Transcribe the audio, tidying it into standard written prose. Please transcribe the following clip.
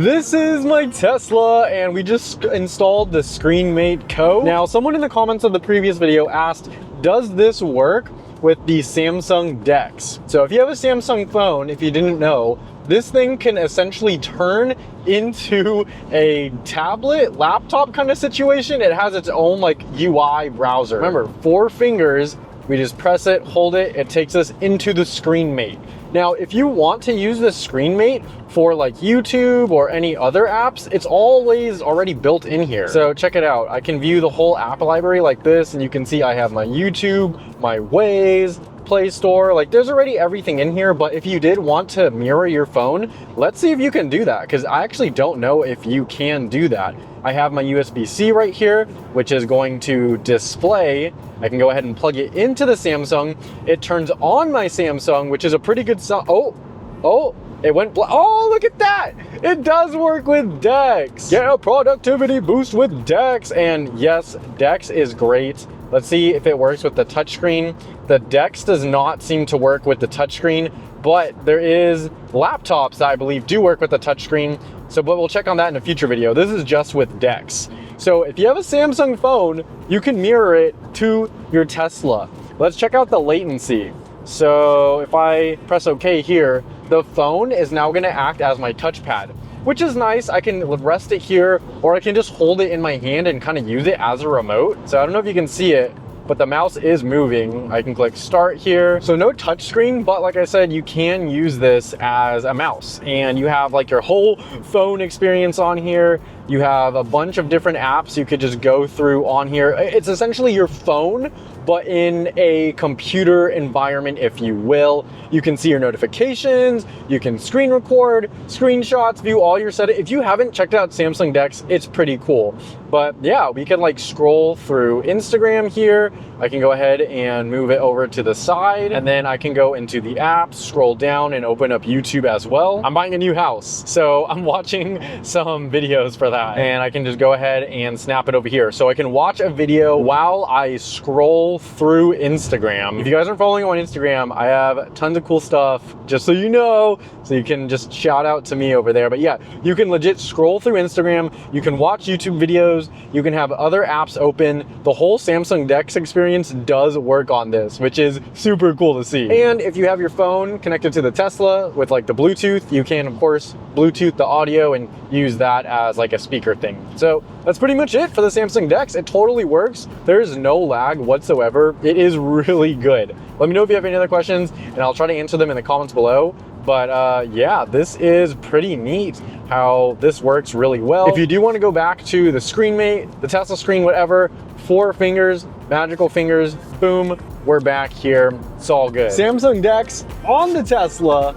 This is my Tesla, and we just installed the Screenmate Co. Now, someone in the comments of the previous video asked, does this work with the Samsung DEX? So if you have a Samsung phone, if you didn't know, this thing can essentially turn into a tablet, laptop kind of situation. It has its own like UI browser. Remember, 4 fingers, we just press it, hold it, it takes us into the Screenmate. Now, if you want to use the Screenmate for like YouTube or any other apps, it's always already built in here. So check it out. I can view the whole app library like this, and you can see I have my YouTube, my Waze, Play Store, like there's already everything in here. But if you did want to mirror your phone, let's see if you can do that, because I actually don't know if you can do that. I have my USB-C right here, which is going to display. I can go ahead and plug it into the Samsung. It turns on my Samsung, which is a pretty good sound. Oh, it went oh, look at that. It does work with DEX. Get a productivity boost with DEX. And yes, DEX is great. Let's see if it works with the touchscreen. The DEX does not seem to work with the touchscreen, but there is laptops that I believe do work with the touchscreen. So, but we'll check on that in a future video. This is just with DEX. So if you have a Samsung phone, you can mirror it to your Tesla. Let's check out the latency. So if I press OK here, the phone is now gonna act as my touchpad, which is nice. I can rest it here, or I can just hold it in my hand and kind of use it as a remote. So I don't know if you can see it, but the mouse is moving. I can click start here. So no touch screen, but like I said, you can use this as a mouse, and you have like your whole phone experience on here. You have a bunch of different apps you could just go through on here. It's essentially your phone, but in a computer environment, if you will. You can see your notifications, you can screen record, screenshots, view all your settings. If you haven't checked out Samsung DEX, it's pretty cool. But yeah, we can like scroll through Instagram here. I can go ahead and move it over to the side, and then I can go into the apps, scroll down, and open up YouTube as well. I'm buying a new house, so I'm watching some videos for that, and I can just go ahead and snap it over here. So I can watch a video while I scroll through Instagram. If you guys are following on Instagram, I have tons of cool stuff, just so you know, so you can just shout out to me over there. But yeah, you can legit scroll through Instagram, you can watch YouTube videos, you can have other apps open. The whole Samsung DEX experience does work on this, which is super cool to see. And if you have your phone connected to the Tesla with like the Bluetooth, you can of course Bluetooth the audio and use that as like a speaker thing. So that's pretty much it for the Samsung DEX. It totally works. There's no lag whatsoever. It is really good. Let me know if you have any other questions, and I'll try to answer them in the comments below. But yeah, this is pretty neat how this works really well. If you do want to go back to the Screenmate, the Tesla screen, whatever, 4 fingers, magical fingers, boom, we're back here. It's all good. Samsung DEX on the Tesla.